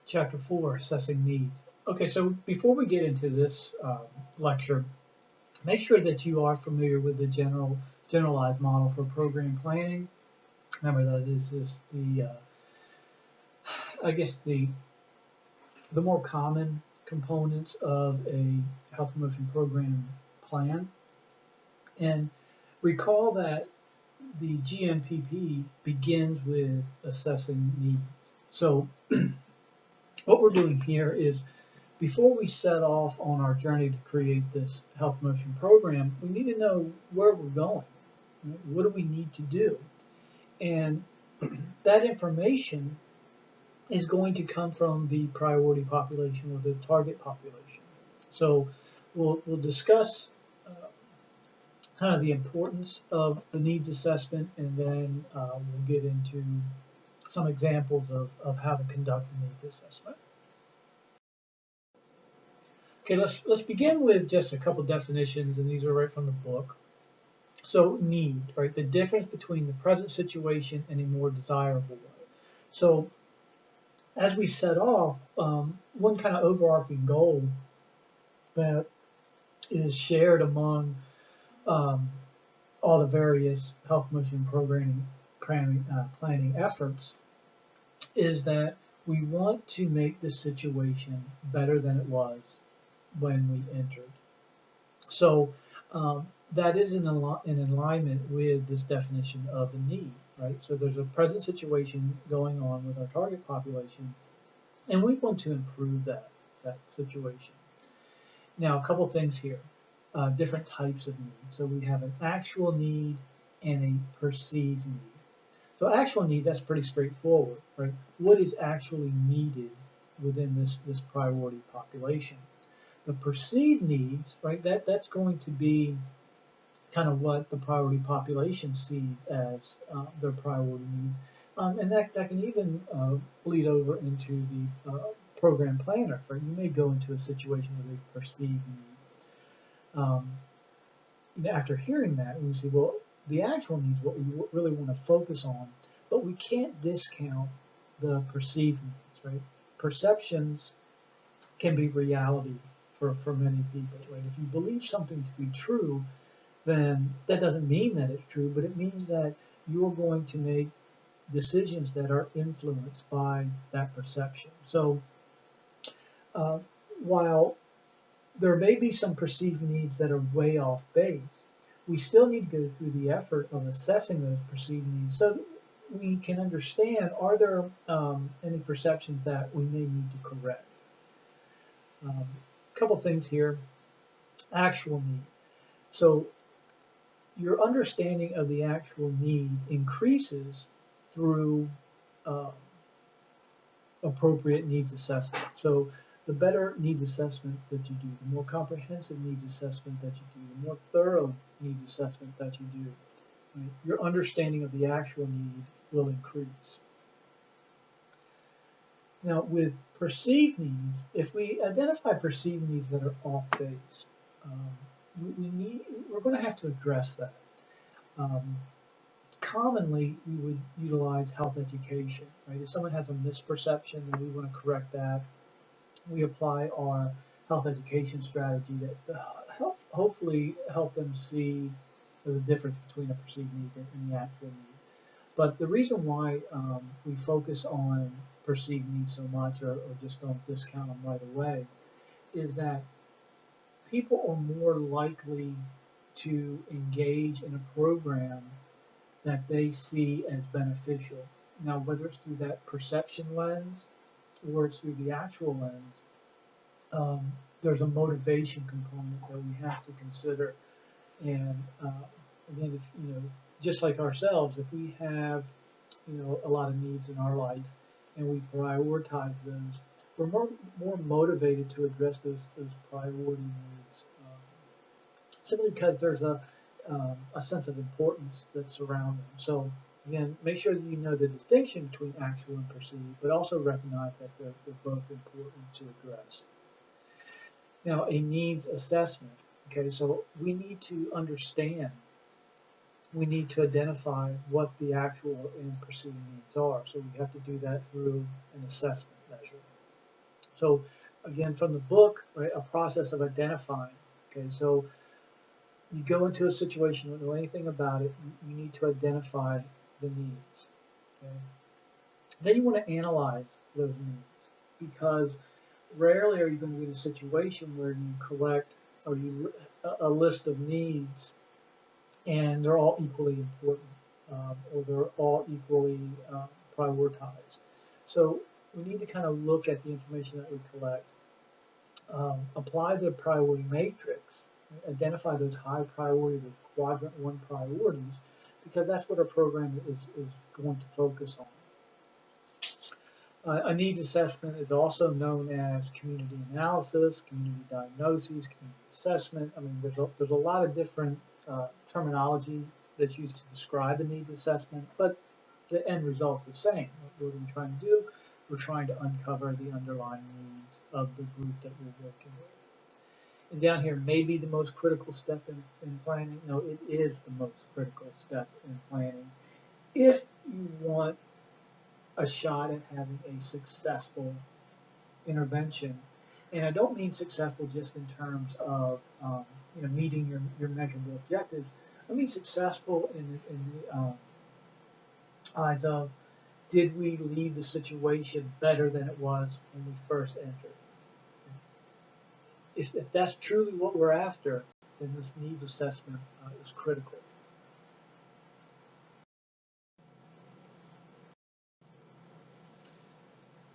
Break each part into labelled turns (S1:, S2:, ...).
S1: Chapter 4, Assessing Needs. Okay, so before we get into this lecture, make sure that you are familiar with the generalized model for program planning. Remember that is the, I guess the more common components of a health promotion program plan. And recall that the GMPP begins with assessing needs. So what we're doing here is before we set off on our journey to create this health promotion program, we need to know where we're going. Right? What do we need to do? And that information is going to come from the priority population or the target population. So we'll discuss kind of the importance of the needs assessment, and then we'll get into some examples of how to conduct a needs assessment. Okay, let's begin with just a couple definitions, and these are right from the book. So need, right? The difference between the present situation and a more desirable way. So as we set off, one kind of overarching goal that is shared among all the various health promotion planning efforts is that we want to make the situation better than it was when we entered. So that is in alignment with this definition of the need, right? So there's a present situation going on with our target population, and we want to improve that situation. Now, a couple things here, different types of needs. So we have an actual need and a perceived need. So actual need, that's pretty straightforward, right? What is actually needed within this priority population? The perceived needs, right, that's going to be kind of what the priority population sees as their priority needs. And that can even bleed over into the program planner, right? You may go into a situation with a perceived need. After hearing that, we say, well, the actual needs, what we really want to focus on, but we can't discount the perceived needs, right? Perceptions can be reality for many people, right? If you believe something to be true, then that doesn't mean that it's true, but it means that you're going to make decisions that are influenced by that perception. So while there may be some perceived needs that are way off base, we still need to go through the effort of assessing those perceived needs so we can understand, are there any perceptions that we may need to correct? A couple things here. Actual need. So your understanding of the actual need increases through appropriate needs assessment. So the better needs assessment that you do, the more comprehensive needs assessment that you do, the more thorough needs assessment that you do, right, your understanding of the actual need will increase. Now, with perceived needs, if we identify perceived needs that are off base, we're going to have to address that. Commonly, we would utilize health education, right? If someone has a misperception and we want to correct that, we apply our health education strategy that hopefully help them see the difference between a perceived need and the actual need. But the reason why we focus on perceived needs so much or just don't discount them right away is that people are more likely to engage in a program that they see as beneficial. Now, whether it's through that perception lens or it's through the actual lens, there's a motivation component that we have to consider. And again, just like ourselves, if we have a lot of needs in our life and we prioritize those, we're more motivated to address those priority needs simply because there's a sense of importance that's surrounding them. So again, make sure that you know the distinction between actual and perceived, but also recognize that they're both important to address. Now, a needs assessment. Okay, so we need to understand, we need to identify what the actual and perceived needs are. So we have to do that through an assessment measure. So again, from the book, right, a process of identifying. Okay, so you go into a situation, you don't know anything about it, you need to identify the needs. Okay? Then you want to analyze those needs because rarely are you going to be in a situation where you collect or you a list of needs and they're all equally important or they're all equally prioritized. So we need to kind of look at the information that we collect, apply the priority matrix, identify those high priority, those quadrant one priorities, because that's what our program is going to focus on. A needs assessment is also known as community analysis, community diagnosis, community assessment. I mean, there's a lot of different terminology that's used to describe a needs assessment, but the end result is the same. What are we trying to do? We're trying to uncover the underlying needs of the group that we're working with. And down here, maybe the most critical step in planning. No, it is the most critical step in planning. If you want a shot at having a successful intervention. And I don't mean successful just in terms of meeting your measurable objectives. I mean successful in the eyes of did we leave the situation better than it was when we first entered? If that's truly what we're after, then this needs assessment is critical.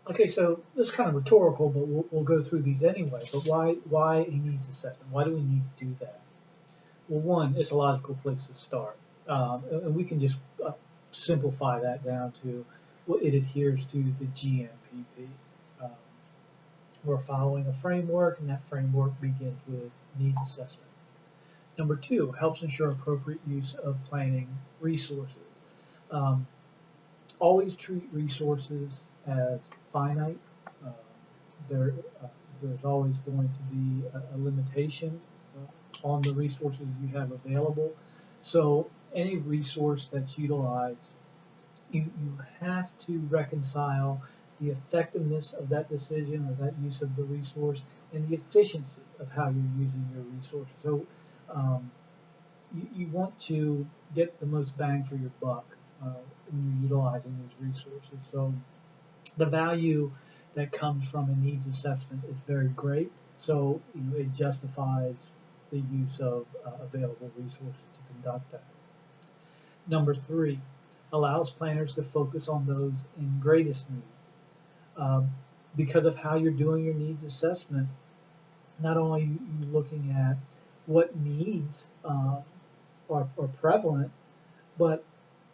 S1: Okay, so this is kind of rhetorical, but we'll go through these anyway. But why a needs assessment? Why do we need to do that? Well, one, it's a logical place to start, and we can just simplify that down to well, it adheres to the GMPP. Um, we're following a framework, and that framework begins with needs assessment. Number two, helps ensure appropriate use of planning resources. Um, always treat resources as finite. Uh, there, uh, there's always going to be a limitation on the resources you have available. So any resource that's utilized, you have to reconcile the effectiveness of that decision or that use of the resource and the efficiency of how you're using your resources. So um, you want to get the most bang for your buck when you're utilizing these resources. So the value that comes from a needs assessment is very great. So it justifies the use of available resources to conduct that. Number three, allows planners to focus on those in greatest need. Um, because of how you're doing your needs assessment, not only are you looking at what needs are prevalent, but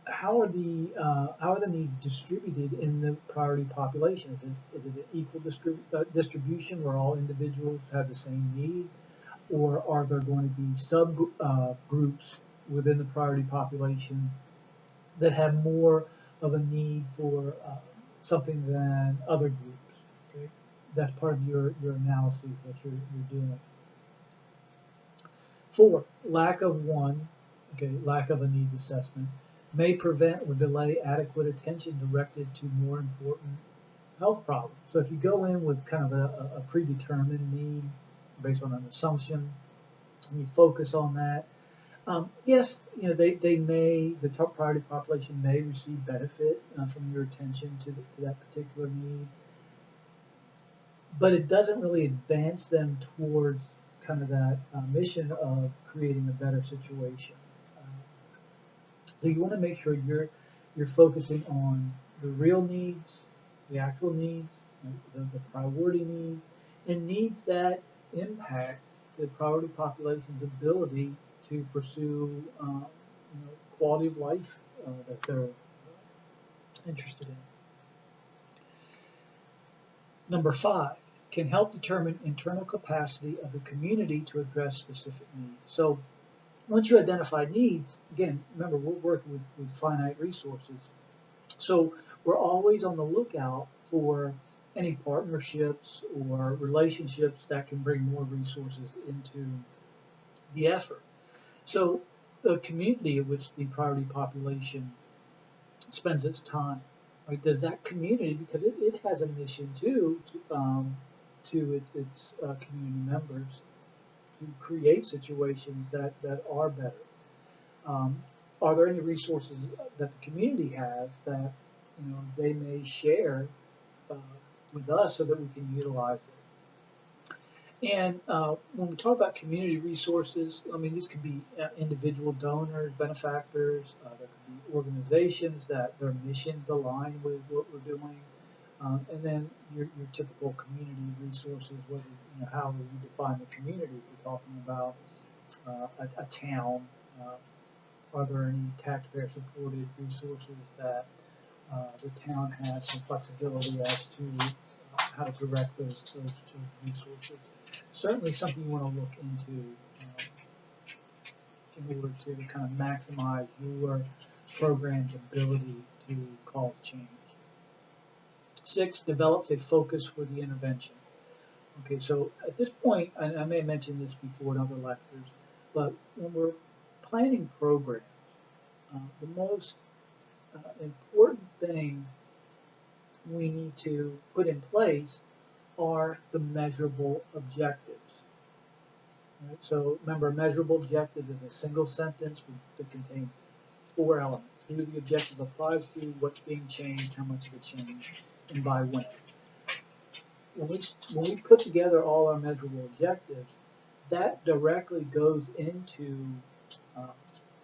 S1: how are the needs distributed in the priority population? Is it an equal distribution where all individuals have the same need, or are there going to be subgroups within the priority population that have more of a need for something than other groups? Okay? That's part of your analysis that you're doing. Four, lack of a needs assessment may prevent or delay adequate attention directed to more important health problems. So if you go in with kind of a predetermined need based on an assumption, and you focus on that, yes, the top priority population may receive benefit from your attention to that particular need, but it doesn't really advance them towards kind of that mission of creating a better situation. So you want to make sure you're focusing on the real needs, the actual needs, the priority needs, and needs that impact the priority population's ability to pursue quality of life that they're interested in. Number five, can help determine internal capacity of the community to address specific needs. So once you identify needs, again, remember we're working with finite resources. So we're always on the lookout for any partnerships or relationships that can bring more resources into the effort. So the community in which the priority population spends its time, right? Does that community, because it has a mission too, to its community members to create situations that are better. Um, are there any resources that the community has that they may share uh, with us so that we can utilize it? And when we talk about community resources, I mean, these could be individual donors, benefactors. There could be organizations that their missions align with what we're doing. And then your typical community resources, whether however you define the community. If we're talking about a town, are there any taxpayer-supported resources that the town has some flexibility as to how to direct those resources? Certainly something you want to look into in order to kind of maximize your program's ability to cause change. 6, develops a focus for the intervention. Okay, so at this point, and I may have mentioned this before in other lectures, but when we're planning programs, the most important thing we need to put in place are the measurable objectives. Right? So remember, a measurable objective is a single sentence that contains 4 elements. Who the objective applies to, what's being changed, how much of a change, and by when. When we put together all our measurable objectives, that directly goes into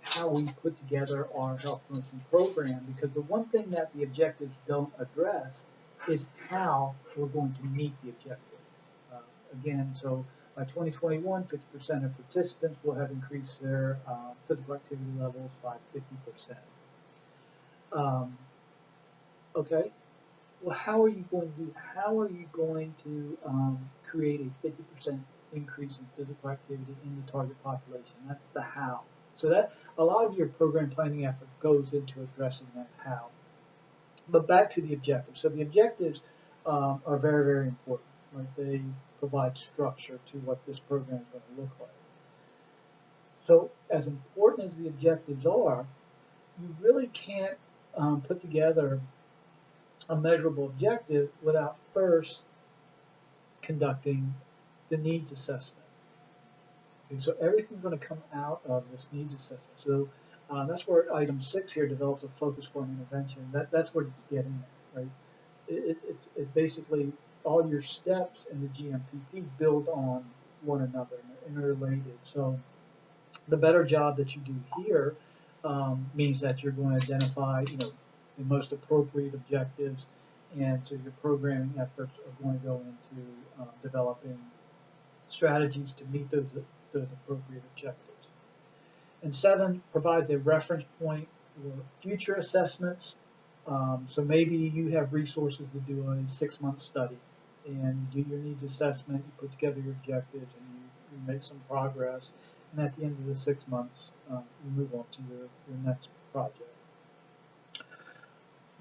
S1: how we put together our health promotion program, because the one thing that the objectives don't address is how we're going to meet the objective. Again, so by 2021, 50% of participants will have increased their physical activity levels by 50%. Okay, well, how are you going to do that? How are you going to create a 50% increase in physical activity in the target population? That's the how. So that a lot of your program planning effort goes into addressing that how. But back to the objectives. So the objectives are very, very important. Right? They provide structure to what this program is going to look like. So as important as the objectives are, you really can't put together a measurable objective without first conducting the needs assessment. Okay, so everything's going to come out of this needs assessment. So that's where item 6 here develops a focus for an intervention. That's what it's getting at, right? It's basically all your steps in the GMPP build on one another and they're interrelated. So the better job that you do here means that you're going to identify, the most appropriate objectives, and so your programming efforts are going to go into developing strategies to meet those appropriate objectives. And 7, provides a reference point for future assessments. So maybe you have resources to do a 6-month study, and you do your needs assessment, you put together your objectives, and you make some progress. And at the end of the 6 months, you move on to your next project.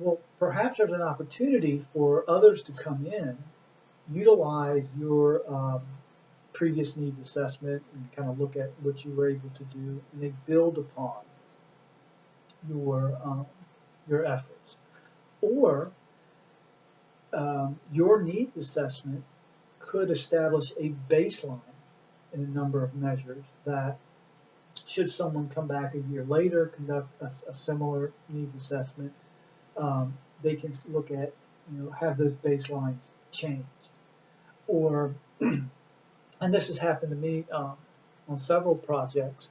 S1: Well, perhaps there's an opportunity for others to come in, utilize your previous needs assessment, and kind of look at what you were able to do, and they build upon your efforts. Or your needs assessment could establish a baseline in a number of measures that, should someone come back a year later, conduct a similar needs assessment, they can look at, have those baselines change. Or, and this has happened to me on several projects,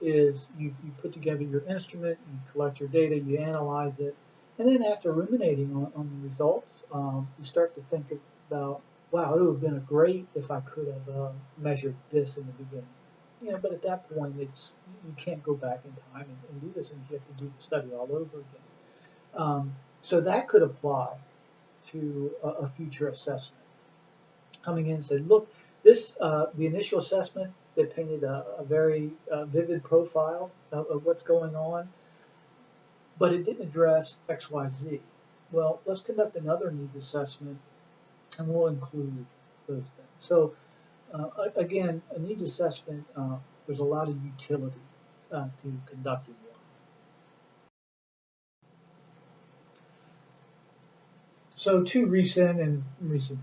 S1: is you put together your instrument, you collect your data, you analyze it, and then after ruminating on the results, you start to think about, wow, it would have been great if I could have measured this in the beginning. But at that point, you can't go back in time and do this, and you have to do the study all over again. So that could apply to a future assessment. Coming in and say, look, this the initial assessment that painted a very vivid profile of what's going on, but it didn't address X, Y, Z. Well, let's conduct another needs assessment, and we'll include those things. So again, a needs assessment, there's a lot of utility to conducting one. So two recent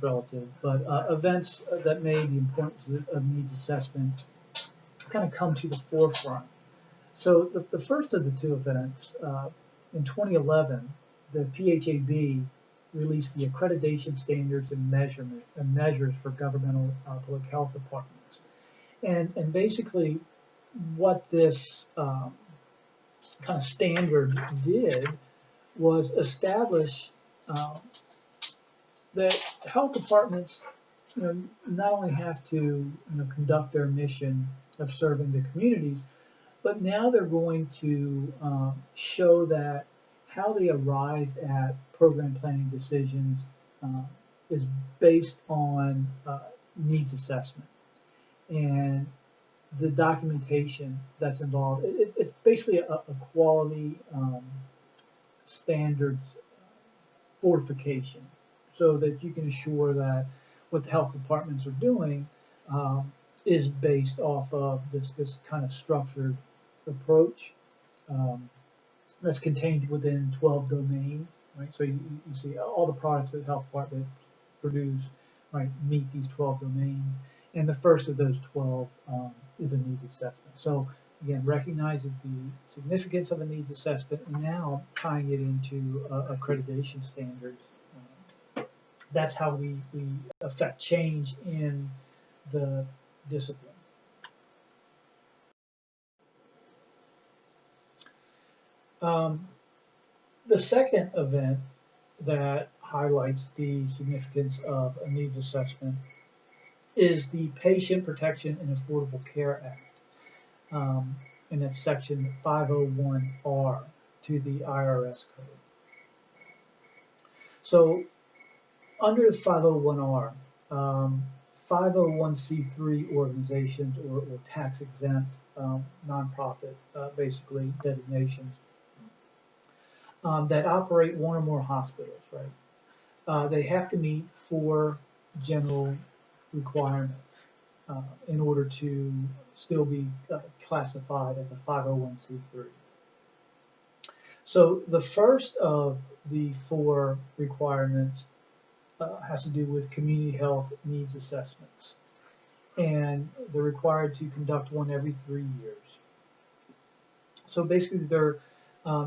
S1: relative, but events that made the importance of needs assessment kind of come to the forefront. So the first of the two events, in 2011, the PHAB released the accreditation standards and measures for governmental public health departments. And basically what this kind of standard did was establish um, that health departments, not only have to, conduct their mission of serving the communities, but now they're going to show that how they arrive at program planning decisions uh, is based on needs assessment and the documentation that's involved. It's basically a quality standards fortification so that you can assure that what the health departments are doing is based off of this kind of structured approach um, that's contained within 12 domains, right? So you see all the products that the health department produce, right, meet these 12 domains. And the first of those 12 is a needs assessment. So again, recognizing the significance of a needs assessment and now tying it into accreditation standards. That's how we affect change in the discipline. Um, the second event that highlights the significance of a needs assessment is the Patient Protection and Affordable Care Act. And that's section 501R to the IRS code. So under the 501R, 501c3 organizations or tax exempt nonprofit basically designations that operate one or more hospitals, right? They have to meet 4 general requirements in order to still be classified as a 501c3. So the first of the 4 requirements has to do with community health needs assessments. And they're required to conduct one every 3 years. So basically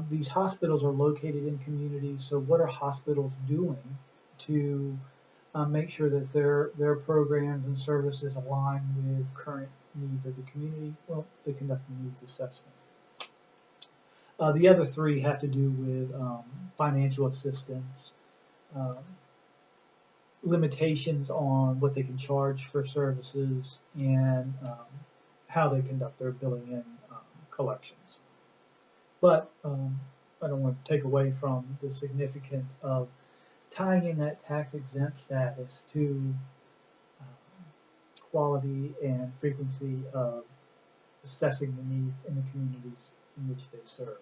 S1: these hospitals are located in communities, so what are hospitals doing to make sure that their programs and services align with current needs of the community? Well, they conduct a needs assessment. The other 3 have to do with financial assistance, limitations on what they can charge for services, and how they conduct their billing and collections. But I don't want to take away from the significance of tying in that tax exempt status to quality and frequency of assessing the needs in the communities in which they serve.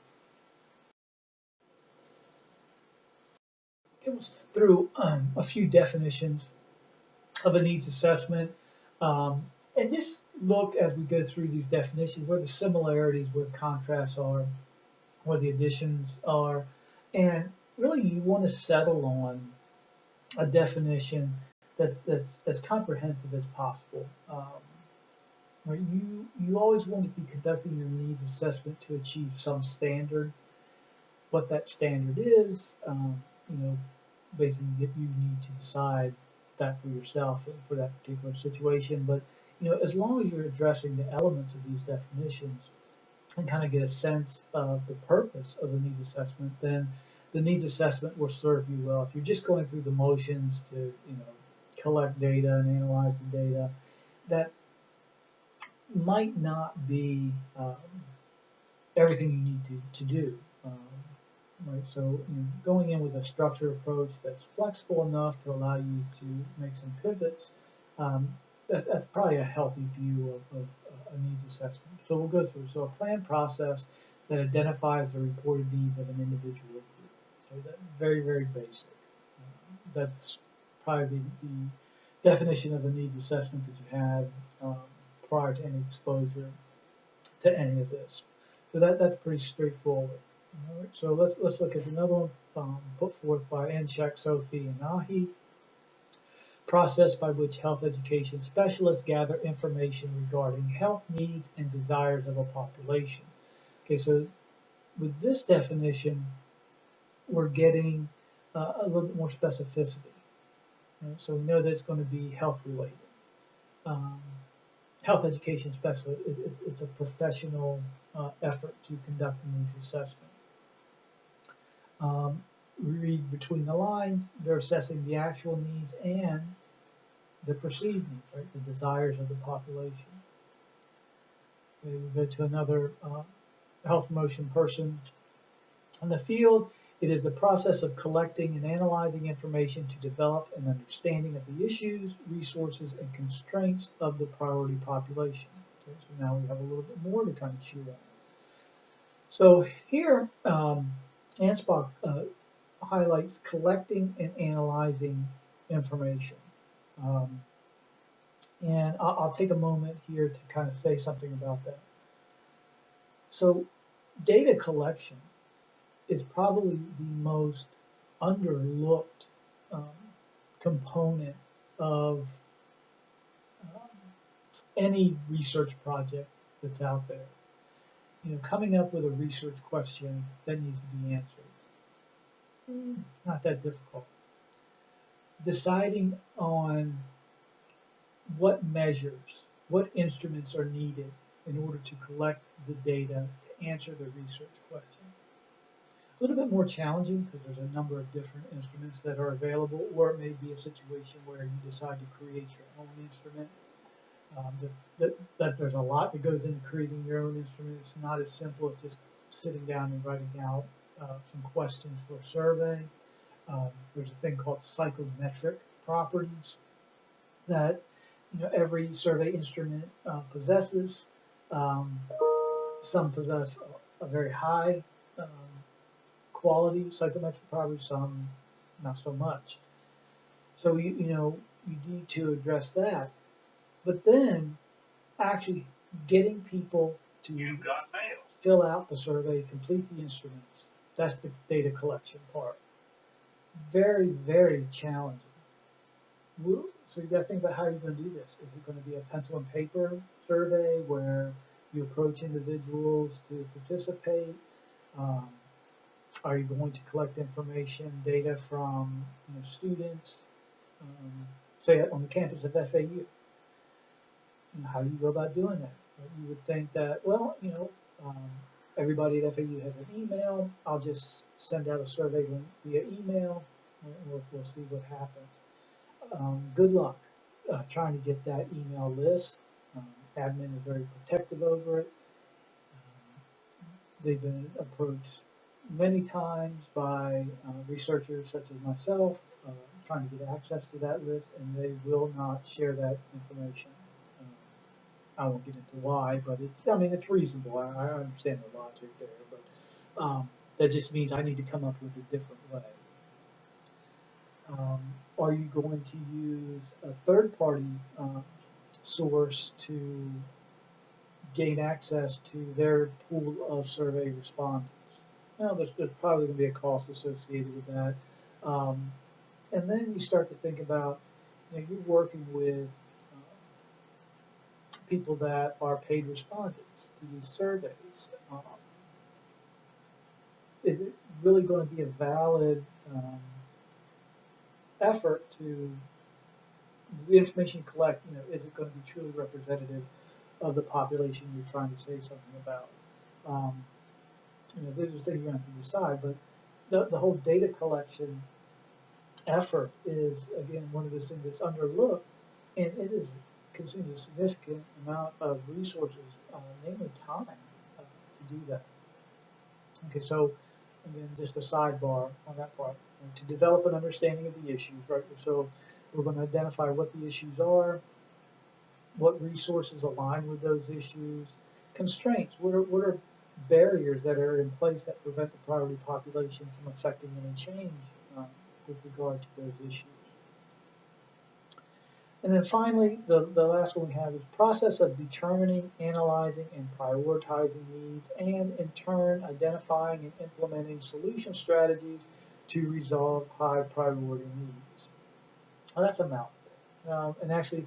S1: It was through a few definitions of a needs assessment, and just look as we go through these definitions where the similarities, where the contrasts are, where the additions are, and really you want to settle on a definition that's as comprehensive as possible. Right? You always want to be conducting your needs assessment to achieve some standard. What that standard is, basically you need to decide that for yourself for that particular situation. But as long as you're addressing the elements of these definitions and kind of get a sense of the purpose of the needs assessment, then the needs assessment will serve you well. If you're just going through the motions to collect data and analyze the data, that might not be everything you need to do. Right, so going in with a structured approach that's flexible enough to allow you to make some pivots, that's probably a healthy view of a needs assessment. So we'll go through. So a planned process that identifies the reported needs of an individual group. So that's very, very basic. That's probably the definition of a needs assessment that you had prior to any exposure to any of this. So that's pretty straightforward. All right, so let's look at another one put forth by Enshek, Sophie, and Nahi. Process by which health education specialists gather information regarding health needs and desires of a population. Okay, so with this definition, we're getting a little bit more specificity. Right? So we know that it's going to be health related. Um, Health education specialist, it's a professional effort to conduct a needs assessment. We read between the lines, they're assessing the actual needs and the perceived needs, right? The desires of the population. We go to another health promotion person in the field. It is the process of collecting and analyzing information to develop an understanding of the issues, resources, and constraints of the priority population. Okay, so now we have a little bit more to kind of chew on. So here, Ansbach highlights collecting and analyzing information. Um, and I'll take a moment here to kind of say something about that. So data collection is probably the most underlooked um, component of um, any research project that's out there. You know, coming up with a research question that needs to be answered, not that difficult. Deciding on what measures, what instruments are needed in order to collect the data to answer the research question. A little bit more challenging because there's a number of different instruments that are available, or it may be a situation where you decide to create your own instrument. That there's a lot that goes into creating your own instrument. It's not as simple as just sitting down and writing out some questions for a survey. There's a thing called psychometric properties that every survey instrument possesses. Um, some possess a very high quality psychometric properties, some not so much. So you need to address that. But then actually getting people to fill out the survey, complete the instruments, that's the data collection part. Very, very challenging. So you got to think about how you're going to do this. Is it going to be a pencil and paper survey where you approach individuals to participate? Um, are you going to collect information, data from students, say on the campus of FAU? How do you go about doing that? You would think that, well, everybody at FAU has an email. I'll just send out a survey link via email, and we'll see what happens. Good luck trying to get that email list. Admin is very protective over it. They've been approached many times by researchers such as myself trying to get access to that list, and they will not share that information. I won't get into why, but it's reasonable. I understand the logic there, but that just means I need to come up with a different way. Are you going to use a third-party source to gain access to their pool of survey respondents? Well, there's probably going to be a cost associated with that. And then you start to think about, you're working with people that are paid respondents to these surveys. Is it really going to be a valid effort to the information you collect? Is it going to be truly representative of the population you're trying to say something about? These are things you're going to have to decide, but the whole data collection effort is, again, one of those things that's underlooked, and it is consuming a significant amount of resources, namely time, to do that. Okay, so again, just a sidebar on that part. To develop an understanding of the issues, right? So we're going to identify what the issues are, what resources align with those issues, constraints. What are barriers that are in place that prevent the priority population from affecting any change with regard to those issues? And then finally, the last one we have is process of determining, analyzing, and prioritizing needs, and in turn identifying and implementing solution strategies to resolve high priority needs. Well, that's a mouthful. And actually,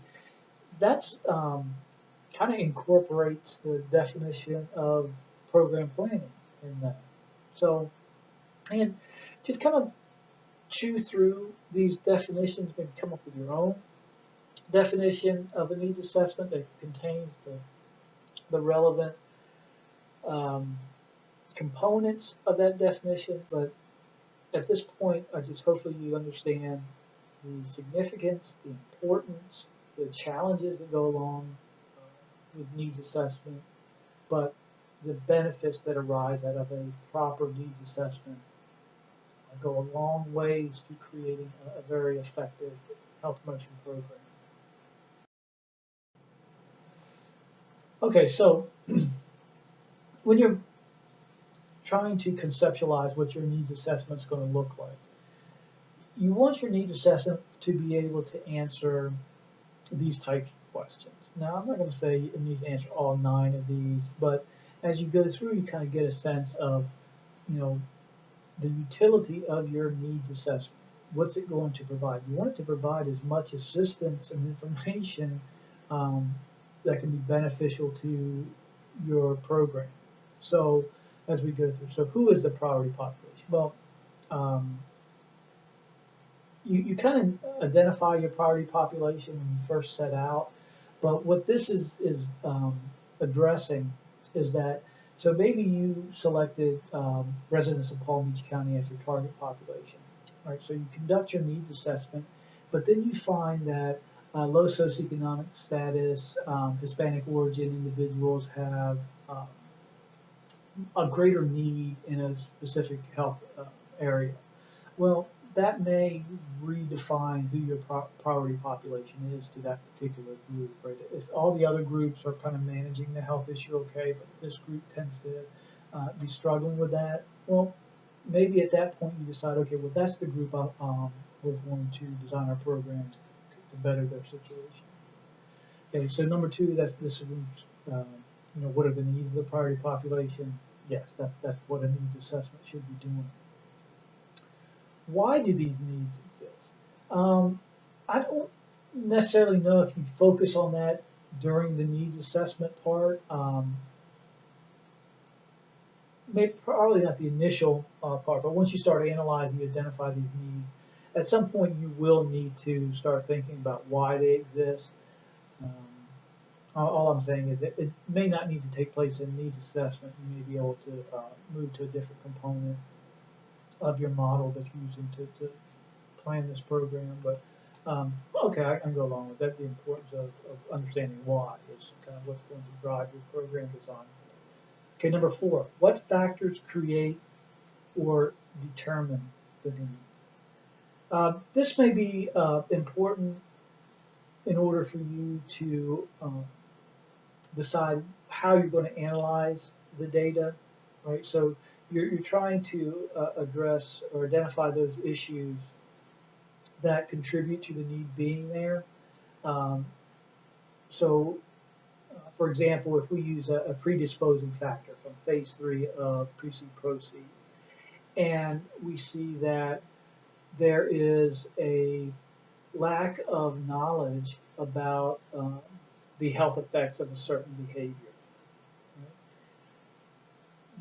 S1: that's kind of incorporates the definition of program planning in that. So, and just kind of chew through these definitions, maybe come up with your own definition of a needs assessment that contains the relevant um, components of that definition. But at this point, I just hopefully you understand the significance, the importance, the challenges that go along with needs assessment, but the benefits that arise out of a proper needs assessment go a long ways to creating a very effective health promotion program. Okay, so when you're trying to conceptualize what your needs assessment is going to look like, you want your needs assessment to be able to answer these types of questions. Now, I'm not going to say it needs to answer all 9 of these, but as you go through, you kind of get a sense of, you know, the utility of your needs assessment. What's it going to provide? You want it to provide as much assistance and information um, that can be beneficial to your program. So, as we go through, so who is the priority population? Well, um, you kind of identify your priority population when you first set out, but what this is addressing is that, so maybe you selected residents of Palm Beach County as your target population, right? So you conduct your needs assessment, but then you find that low socioeconomic status, Hispanic origin individuals have a greater need in a specific health area. Well, that may redefine who your priority population is to that particular group, right? If all the other groups are kind of managing the health issue okay, but this group tends to be struggling with that, well, maybe at that point you decide, okay, well, that's the group we're going to design our program to better their situation. Okay, so number 2, that's this what are the needs of the priority population? Yes, that's what a needs assessment should be doing. Why do these needs exist? I don't necessarily know if you focus on that during the needs assessment part. Maybe probably not the initial part, but once you start analyzing, you identify these needs. At some point, you will need to start thinking about why they exist. Um, all I'm saying is that it may not need to take place in needs assessment. You may be able to move to a different component of your model that you're using to plan this program. But okay, I can go along with that. The importance of understanding why is kind of what's going to drive your program design. Okay, number 4, what factors create or determine the need? This may be important in order for you to decide how you're going to analyze the data, right? So you're trying to address or identify those issues that contribute to the need being there. Um, so, for example, if we use a predisposing factor from phase 3 of Pre-Seed Proceed, and we see that there is a lack of knowledge about the health effects of a certain behavior,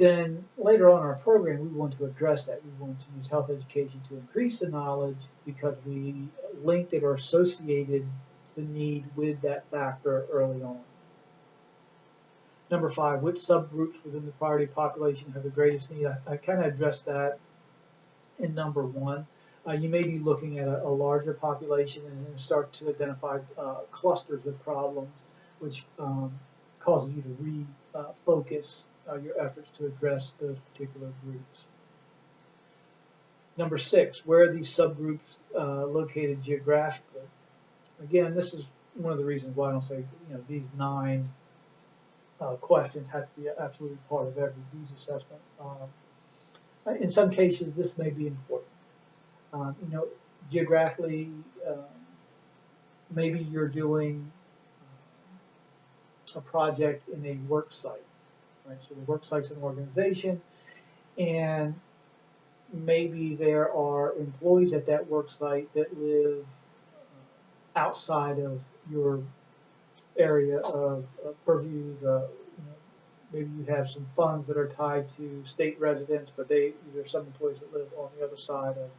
S1: then later on in our program, we want to address that. We want to use health education to increase the knowledge because we linked it or associated the need with that factor early on. Number 5, which subgroups within the priority population have the greatest need? I kind of addressed that in number 1. You may be looking at a larger population and then start to identify clusters of problems, which causes you to refocus your efforts to address those particular groups. Number 6, where are these subgroups located geographically? Again, this is one of the reasons why I don't say these 9 questions have to be absolutely part of every needs assessment. In some cases, this may be important. Geographically, maybe you're doing a project in a work site, right? So the work site's an organization, and maybe there are employees at that work site that live outside of your area of purview. Maybe you have some funds that are tied to state residents, but there's some employees that live on the other side of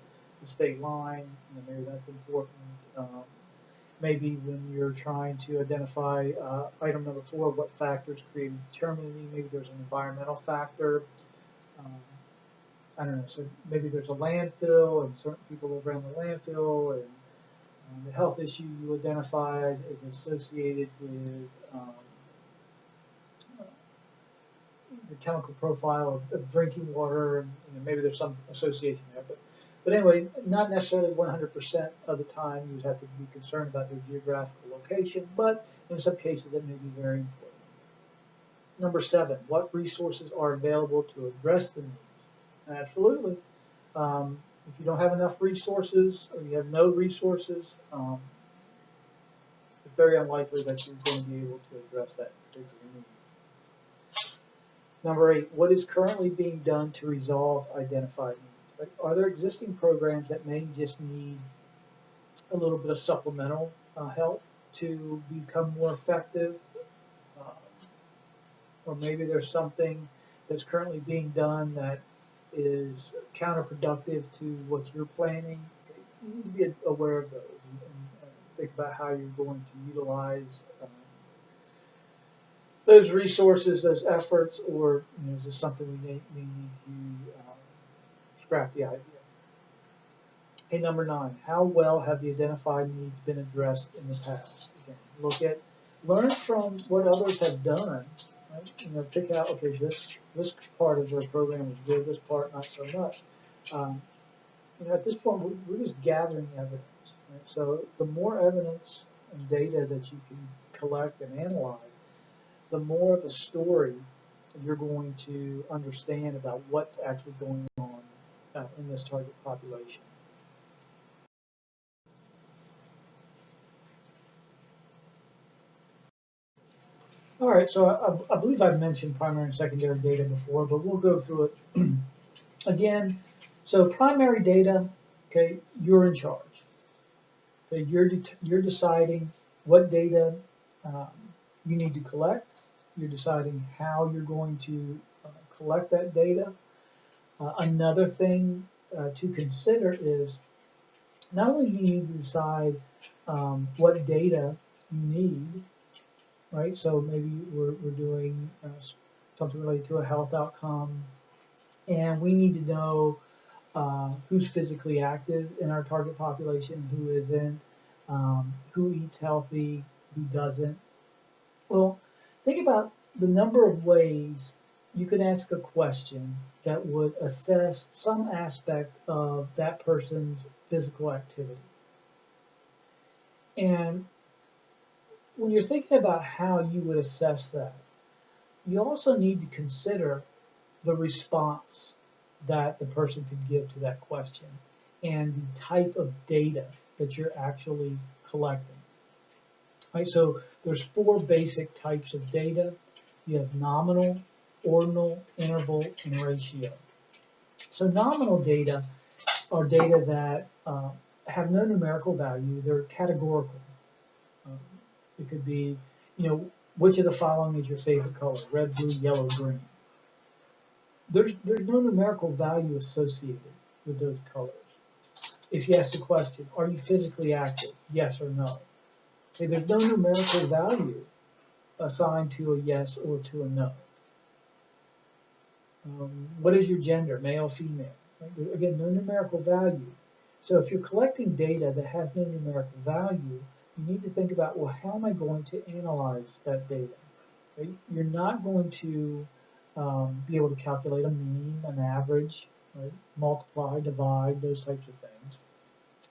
S1: the state line, and maybe that's important. Maybe when you're trying to identify item number 4, what factors create determinacy, maybe there's an environmental factor. Um, I don't know, so maybe there's a landfill and certain people live around the landfill, and the health issue you identified is associated with the chemical profile of drinking water, and maybe there's some association there. But anyway, not necessarily 100% of the time you would have to be concerned about their geographical location, but in some cases it may be very important. Number 7, what resources are available to address the needs? Absolutely. If you don't have enough resources or you have no resources, it's very unlikely that you're going to be able to address that particular need. Number 8, what is currently being done to resolve identified needs? Right? Are there existing programs that may just need a little bit of supplemental help to become more effective? Or maybe there's something that's currently being done that is counterproductive to what you're planning. You need to be aware of those and think about how you're going to utilize those resources, those efforts, or is this something we need to scrap the idea? Okay, number 9, how well have the identified needs been addressed in the past? Again, learn from what others have done. Right? Pick out, okay, this part of their program is good, this part not so much. At this point, we're just gathering evidence. Right? So the more evidence and data that you can collect and analyze, the more of a story you're going to understand about what's actually going on in this target population. All right, so I believe I've mentioned primary and secondary data before, but we'll go through it again. So primary data, okay, you're in charge. Okay, you're deciding what data you need to collect. You're deciding how you're going to collect that data. Another thing to consider is not only do you need to decide what data you need, right? So maybe we're doing something related to a health outcome, and we need to know who's physically active in our target population, who isn't, who eats healthy, who doesn't. Well, think about the number of ways you could ask a question that would assess some aspect of that person's physical activity. And when you're thinking about how you would assess that, you also need to consider the response that the person could give to that question and the type of data that you're actually collecting. Right, so there's 4 basic types of data. You have nominal, ordinal, interval, and ratio. So nominal data are data that have no numerical value. They're categorical. It could be, which of the following is your favorite color? Red, blue, yellow, green. There's no numerical value associated with those colors. If you ask the question, are you physically active? Yes or no. Okay, there's no numerical value assigned to a yes or to a no. What is your gender, male, female? Right? Again, no numerical value. So if you're collecting data that has no numerical value, you need to think about, well, how am I going to analyze that data? Right? You're not going to be able to calculate a mean, an average, right? Multiply, divide, those types of things.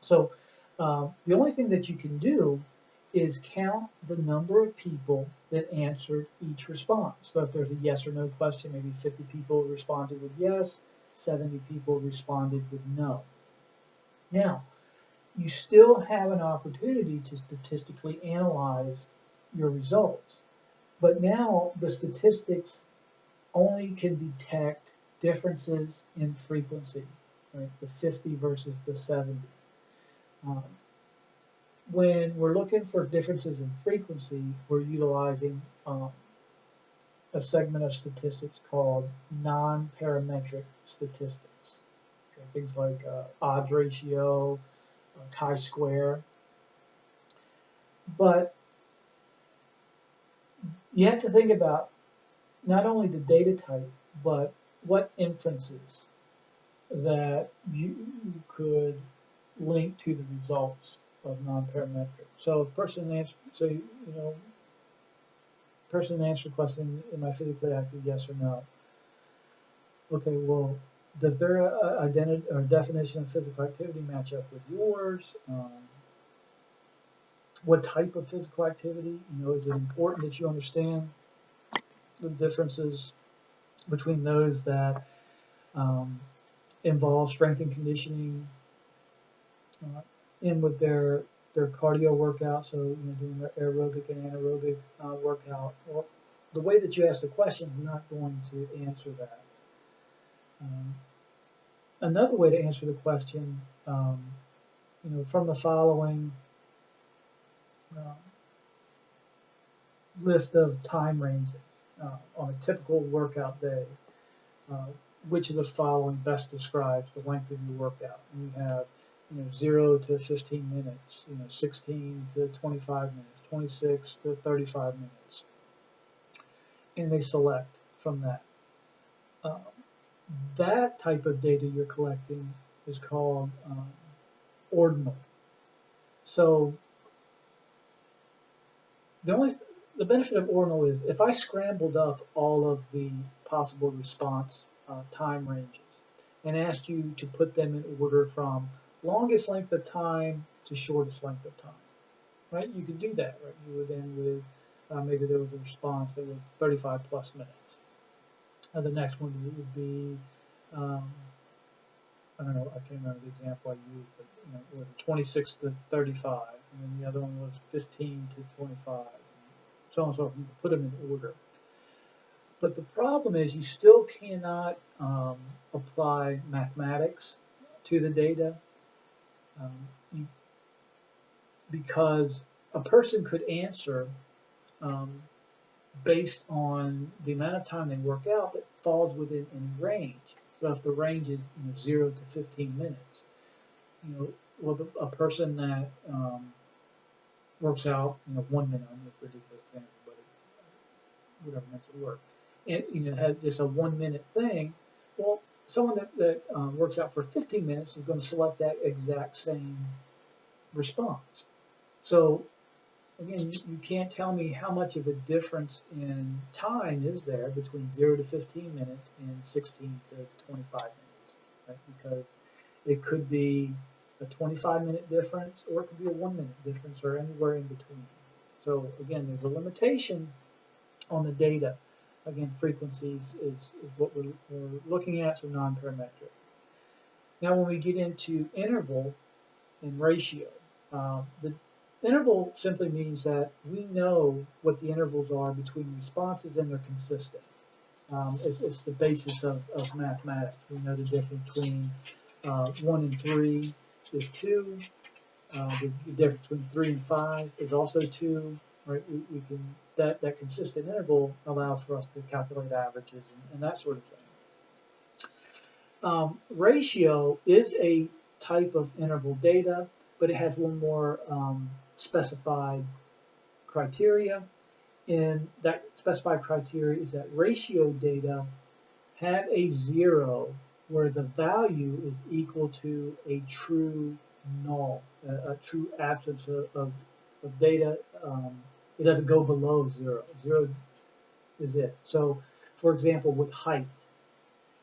S1: So the only thing that you can do is count the number of people that answered each response. So if there's a yes or no question, maybe 50 people responded with yes, 70 people responded with no. Now, you still have an opportunity to statistically analyze your results. But now the statistics only can detect differences in frequency, right? The 50 versus the 70. Um, when we're looking for differences in frequency, we're utilizing a segment of statistics called non-parametric statistics. Okay, things like odds ratio, chi-square. But you have to think about not only the data type, but what inferences that you could link to the results of non-parametric. So if person answers, so person answers the question, am I physically active, yes or no? Okay, well, does their identity or definition of physical activity match up with yours? What type of physical activity? Is it important that you understand the differences between those that involve strength and conditioning in with their cardio workout, so doing their aerobic and anaerobic workout? Well, the way that you ask the question is not going to answer that. Another way to answer the question, from the following list of time ranges on a typical workout day, which of the following best describes the length of your workout? And you have 0 to 15 minutes, 16 to 25 minutes, 26 to 35 minutes. And they select from that. That type of data you're collecting is called ordinal. So the benefit of ordinal is if I scrambled up all of the possible response time ranges and asked you to put them in order from longest length of time to shortest length of time, right? You could do that, right? You would end with maybe there was a response that was 35 plus minutes. And the next one would be, I don't know, I can't remember the example I used, but it was 26 to 35, and then the other one was 15 to 25, and so on and so forth. You can put them in order. But the problem is you still cannot apply mathematics to the data because a person could answer based on the amount of time they work out that falls within any range. So if the range is 0 to 15 minutes, a person that works out 1 minute, I'm a ridiculous example, but whatever makes it work, and has just a 1 minute thing. Well, someone that works out for 15 minutes is going to select that exact same response. So again, you can't tell me how much of a difference in time is there between 0 to 15 minutes and 16 to 25 minutes, right? Because it could be a 25-minute difference, or it could be a 1 minute difference, or anywhere in between. So again, there's a limitation on the data. Again, frequencies is what we're looking at, so non-parametric. Now when we get into interval and ratio, the interval simply means that we know what the intervals are between responses and they're consistent. It's the basis of mathematics. We know the difference between 1 and 3 is 2. The difference between 3 and 5 is also 2. Right? We can that consistent interval allows for us to calculate averages and that sort of thing. Ratio is a type of interval data, but it has one more specified criteria, and that specified criteria is that ratio data have a 0 where the value is equal to a true null, a true absence of data. It doesn't go below 0. 0 is it. So, for example, with height,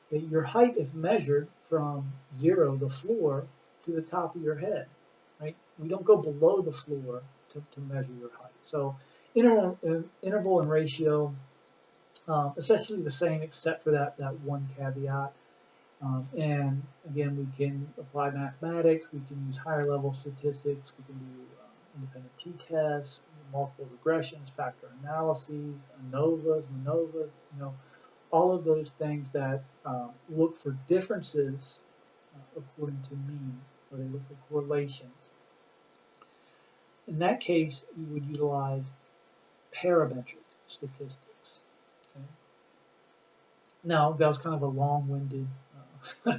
S1: your height is measured from 0, the floor, to the top of your head, right? We don't go below the floor to measure your height. So interval and ratio, essentially the same except for that one caveat. And again, we can apply mathematics, we can use higher level statistics, we can do independent t-tests, multiple regressions, factor analyses, ANOVAs, MANOVAs, all of those things that look for differences according to mean, or they look for correlations. In that case, we would utilize parametric statistics. Okay? Now, that was kind of a long-winded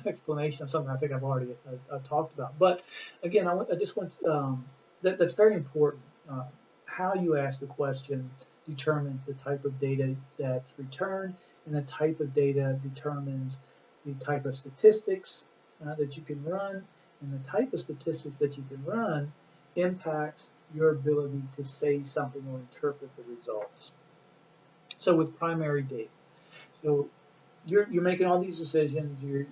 S1: explanation of something I think I've already talked about. But again, I just want that's very important. How you ask the question determines the type of data that's returned, and the type of data determines the type of statistics that you can run, and the type of statistics that you can run impacts your ability to say something or interpret the results. So with primary data, so you're making all these decisions. You're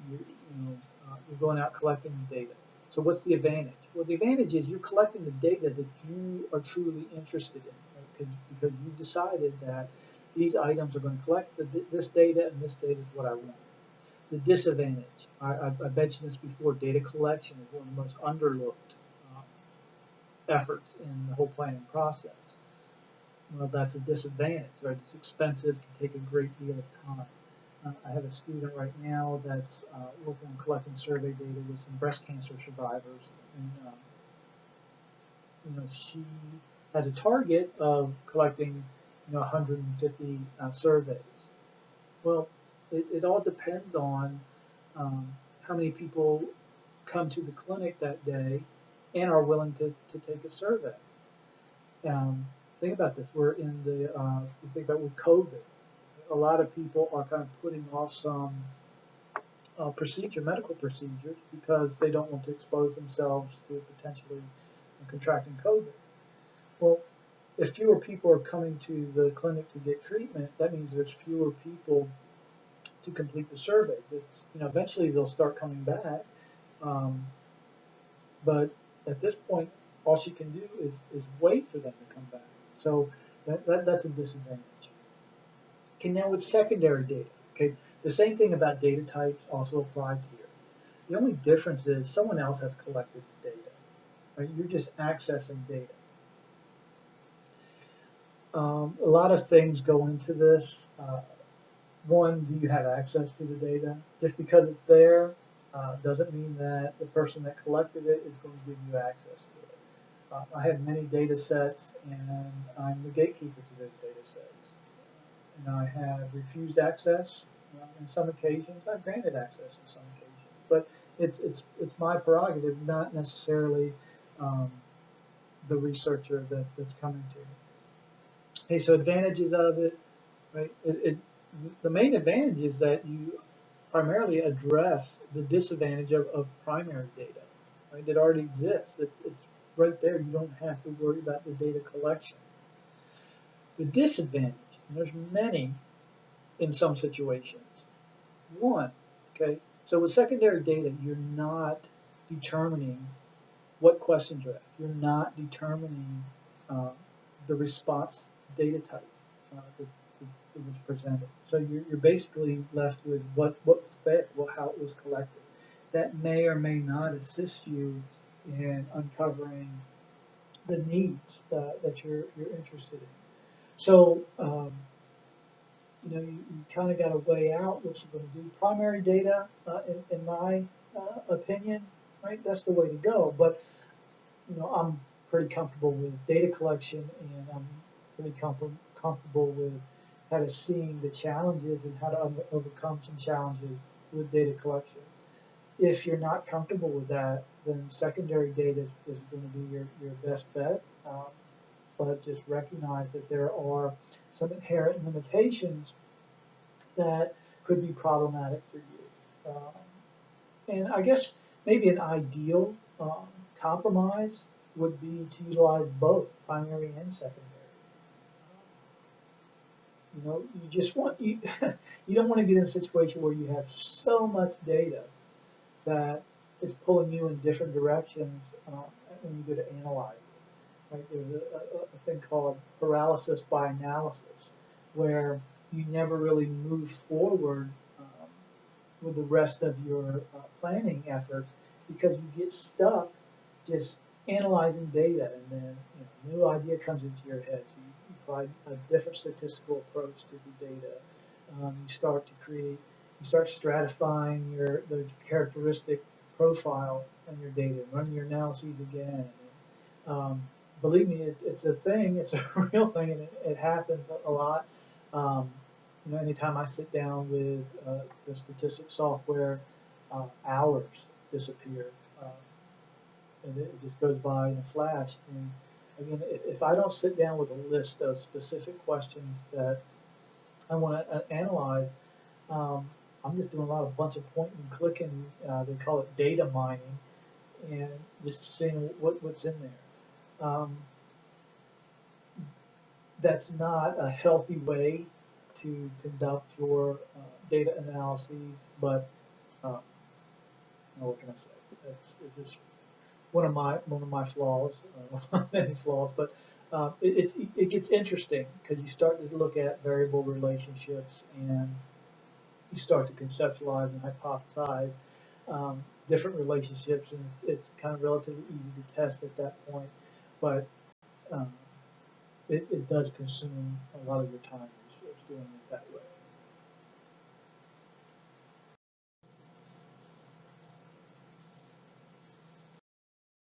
S1: going out collecting the data. So what's the advantage? Well, the advantage is you're collecting the data that you are truly interested in, right? Because you decided that these items are going to collect this data, and this data is what I want. The disadvantage, I mentioned this before, data collection is one of the most underlooked efforts in the whole planning process. Well, that's a disadvantage, right? It's expensive, can take a great deal of time. I have a student right now that's working on collecting survey data with some breast cancer survivors, and she has a target of collecting 150 surveys. Well, it all depends on how many people come to the clinic that day and are willing to take a survey. Think about this. We're in the, you think about with COVID, a lot of people are kind of putting off some medical procedures, because they don't want to expose themselves to potentially contracting COVID. Well, if fewer people are coming to the clinic to get treatment, that means there's fewer people to complete the surveys. It's, eventually they'll start coming back, but at this point, all she can do is wait for them to come back. So that's a disadvantage. Okay, now with secondary data, okay, the same thing about data types also applies here. The only difference is someone else has collected the data, right? You're just accessing data. A lot of things go into this. One, do you have access to the data? Just because it's there doesn't mean that the person that collected it is going to give you access to it. I have many data sets, and I'm the gatekeeper to those data sets. And I have refused access on some occasions. I've granted access on some occasions. But it's my prerogative, not necessarily the researcher that's coming to me. Okay, so advantages of it, right? The main advantage is that you primarily address the disadvantage of primary data, right? It already exists. It's right there. You don't have to worry about the data collection. The disadvantage, and there's many in some situations. One, okay, so with secondary data, you're not determining what questions are asked. You're not determining the response data type that was presented. So you're basically left with what was there, how it was collected. That may or may not assist you in uncovering the needs that you're interested in. So you kind of got to weigh out what you're going to do. Primary data, in my opinion, right? That's the way to go. But I'm pretty comfortable with data collection, and I'm pretty comfortable with kind of seeing the challenges and how to overcome some challenges with data collection. If you're not comfortable with that, then secondary data is going to be your best bet. But just recognize that there are some inherent limitations that could be problematic for you. And I guess maybe an ideal compromise would be to utilize both primary and secondary. You just want you don't want to get in a situation where you have so much data that it's pulling you in different directions when you go to analyze it. Right? There's a thing called paralysis by analysis, where you never really move forward with the rest of your planning efforts because you get stuck just analyzing data, and then a new idea comes into your head. So you apply a different statistical approach to the data. You start to create, you start stratifying the characteristic profile on your data, running your analyses again. Um, Believe me, it's a thing. It's a real thing, and it happens a lot. Um, Anytime I sit down with the statistics software, hours disappear, uh, and it just goes by in a flash. And again, if I don't sit down with a list of specific questions that I want to analyze, um, I'm just doing a lot of bunch of point and clicking. They call it data mining, and just seeing what's in there. That's not a healthy way to conduct your data analyses, but uh, what can I say? It's just one of my flaws, many flaws, but it gets interesting because you start to look at variable relationships and you start to conceptualize and hypothesize different relationships, and it's kind of relatively easy to test at that point, but um, it does consume a lot of your time doing